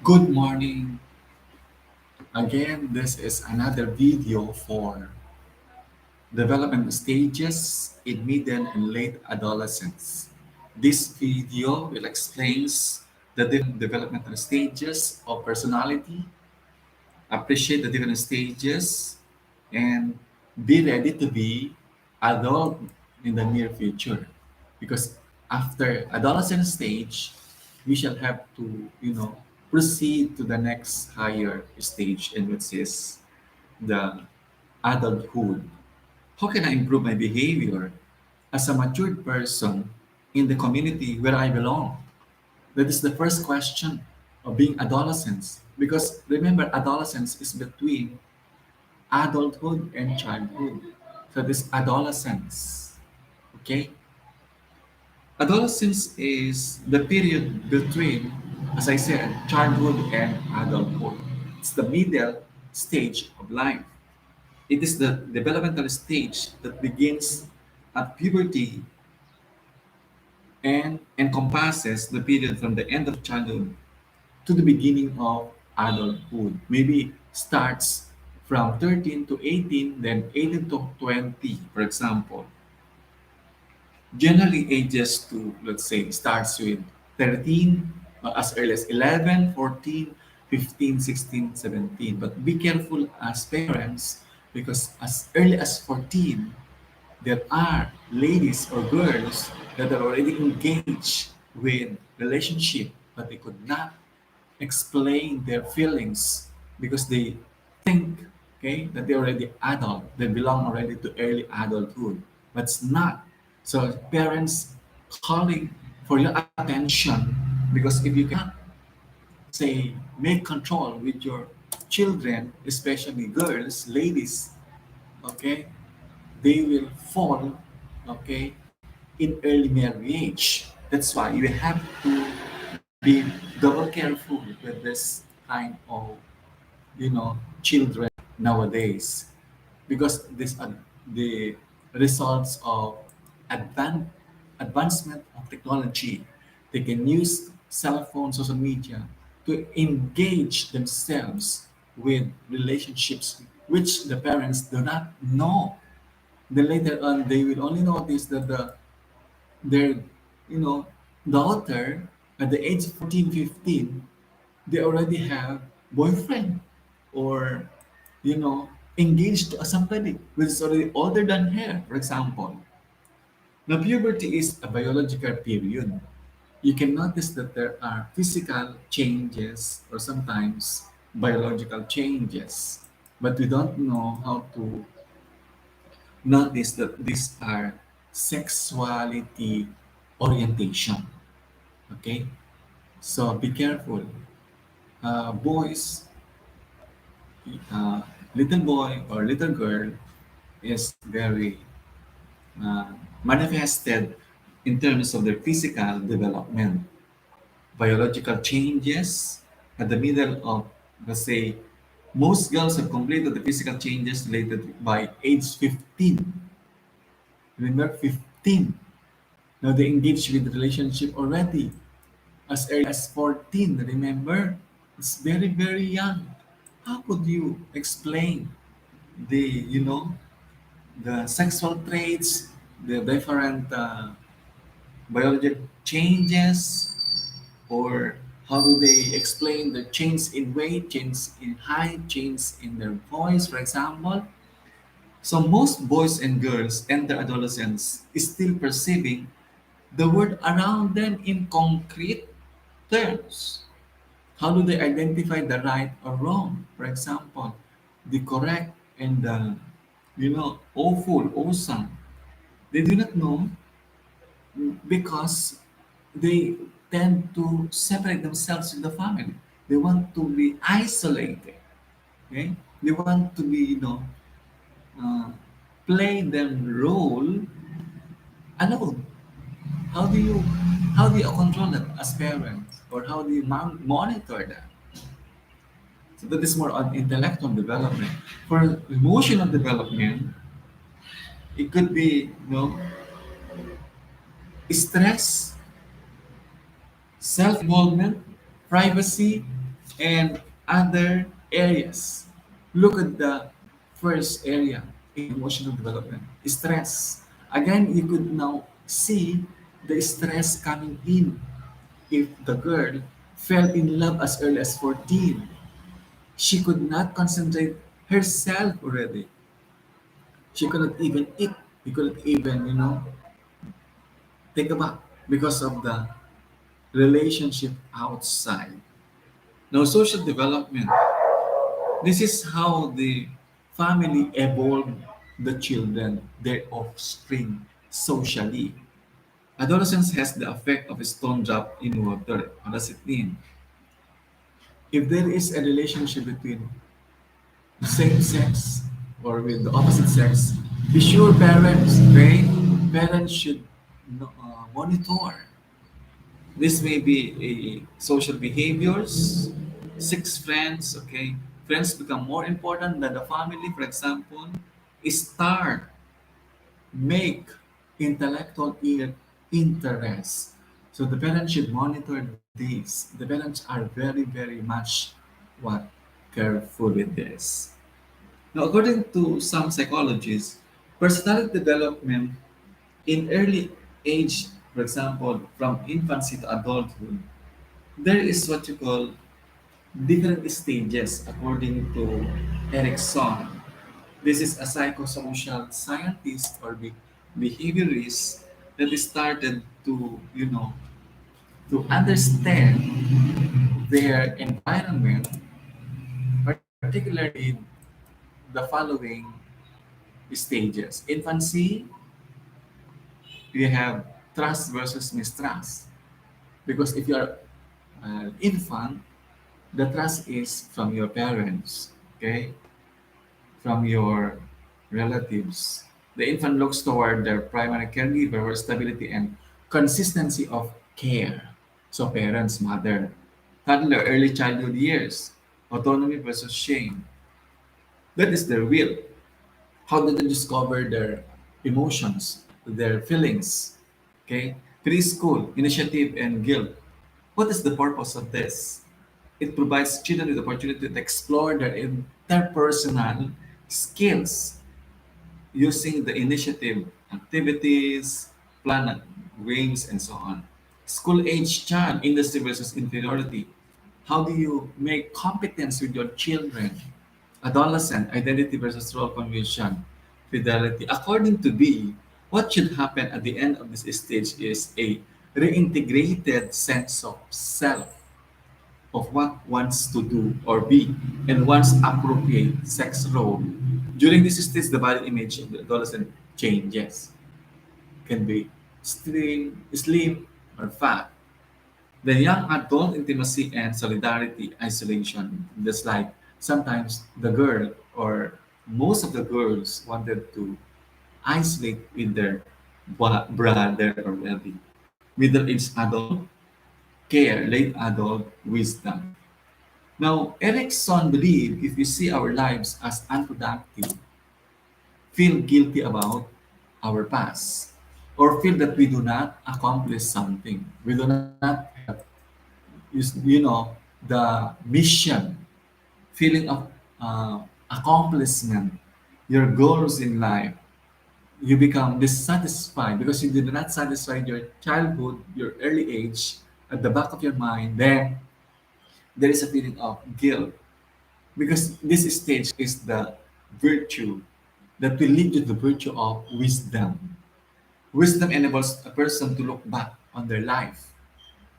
Good morning. Again, this is another video for development stages in middle and late adolescence. This video will explains the different developmental stages of personality, appreciate the different stages, and be ready to be adult in the near future. Because after adolescent stage, we shall have to, proceed to the next higher stage, in which is the adulthood. How can I improve my behavior as a matured person in the community where I belong? That is the first question of being adolescents. Because remember, adolescence is between adulthood and childhood. So this adolescence, okay? Adolescence is the period between, as I said, childhood and adulthood. It's the middle stage of life. It is the developmental stage that begins at puberty and encompasses the period from the end of childhood to the beginning of adulthood. Maybe starts from 13 to 18, then 18 to 20, for example. Generally ages to, let's say, starts with 13, as early as 11, 14, 15, 16, 17. But be careful as parents because as early as 14, there are ladies or girls that are already engaged with relationship, but they could not explain their feelings because they think, okay, that they're already adult, they belong already to early adulthood, but it's not. So parents calling for your attention because if you cannot say make control with your children, especially girls, ladies, okay, they will fall, okay, in early marriage. That's why you have to be double careful with this kind of, children nowadays because this are the results of advan- advancement of technology. They can use cell phone, social media to engage themselves with relationships which the parents do not know. Then later on, they will only notice that their, you know, daughter at the age of 14, 15, they already have boyfriend or, engaged to somebody who is already older than her, for example. Now, puberty is a biological period. You can notice that there are physical changes or sometimes biological changes, but we don't know how to notice that these are sexuality orientation. Okay, so be careful. Boys, uh, little boy or little girl is very uh, manifested in terms of their physical development. Biological changes at the middle of, let's say, most girls have completed the physical changes related by age 15. Remember, 15. Now they engage with relationship already as early as 14. Remember, it's very, very young. How could you explain the, the sexual traits, the different biological changes, or how do they explain the change in weight, change in height, change in their voice, for example? So most boys and girls enter adolescence still perceiving the world around them in concrete terms. How do they identify the right or wrong? For example, the correct and the, awful, awesome. They do not know because they tend to separate themselves in the family. They want to be isolated. Okay? They want to be, uh, play their role alone. How do you how do you control that as parents, or how do you monitor that? So that is more on intellectual development. For emotional development, it could be, stress, self-involvement, privacy, and other areas. Look at the first area in emotional development, stress. Again, you could now see the stress coming in if the girl fell in love as early as 14. She could not concentrate herself already. She couldn't even eat. She couldn't even, take a bath because of the relationship outside. Now, social development. This is how the family evolved the children, their offspring, socially. Adolescence has the effect of a stone drop in water. What does it mean? If there is a relationship between same sex or with the opposite sex, be sure parents, okay? Parents should monitor. This may be a social behaviors, six friends, okay? Friends become more important than the family, for example. Start, make intellectual interest. So the parents should monitor this. The parents are very, very much what careful with this. Now, according to some psychologists, personality development in early age, for example, from infancy to adulthood, there is what you call different stages according to Erickson. This is a psychosocial scientist or behaviorist that started to, to understand their environment, particularly the following stages. Infancy, we have trust versus mistrust. Because if you are an infant, the trust is from your parents, okay, from your relatives. The infant looks toward their primary caregiver for stability and consistency of care. So, parents, mother, toddler, early childhood years, autonomy versus shame. That is their will. How do they discover their emotions, their feelings? Okay, preschool, initiative, and guilt. What is the purpose of this? It provides children with the opportunity to explore their interpersonal skills using the initiative, activities, plan games, and so on. School age child, industry versus inferiority. How do you make competence with your children? Adolescent, identity versus role confusion, fidelity. According to B, what should happen at the end of this stage is a reintegrated sense of self, of what wants to do or be, and one's appropriate sex role. During this stage, the body image of the adolescent changes. Can be slim or fat. The young adult intimacy and solidarity isolation. Just like sometimes the girl or most of the girls wanted to isolate with their brother already. Middle-aged adult care, late adult wisdom. Now, Erickson believed if we see our lives as unproductive, feel guilty about our past, or feel that we do not accomplish something, we do not have, the mission, feeling of accomplishment, your goals in life, you become dissatisfied because you did not satisfy your childhood, your early age, at the back of your mind, then there is a feeling of guilt because this stage is the virtue that will lead you to the virtue of wisdom. Wisdom enables a person to look back on their life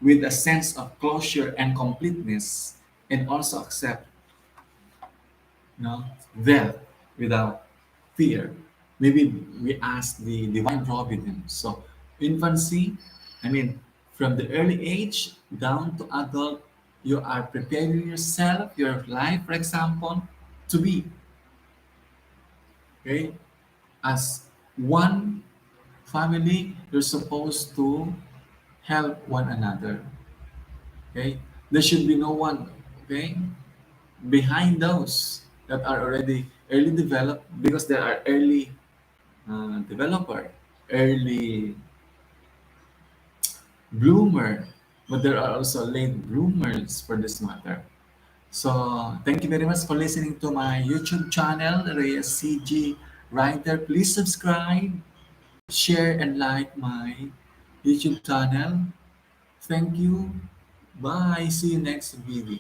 with a sense of closure and completeness and also accept death without fear. Maybe we ask the divine providence. So, infancy, I mean, from the early age down to adult, you are preparing yourself, your life, for example, to be, okay, as one family, you're supposed to help one another. Okay, there should be no one, okay, behind those that are already early developed because there are early developer, early bloomer, but there are also late bloomers for this matter. So thank you very much for listening to my YouTube channel, Reyes CG Writer. Please subscribe, share, and like my YouTube channel. Thank you. Bye. See you next video.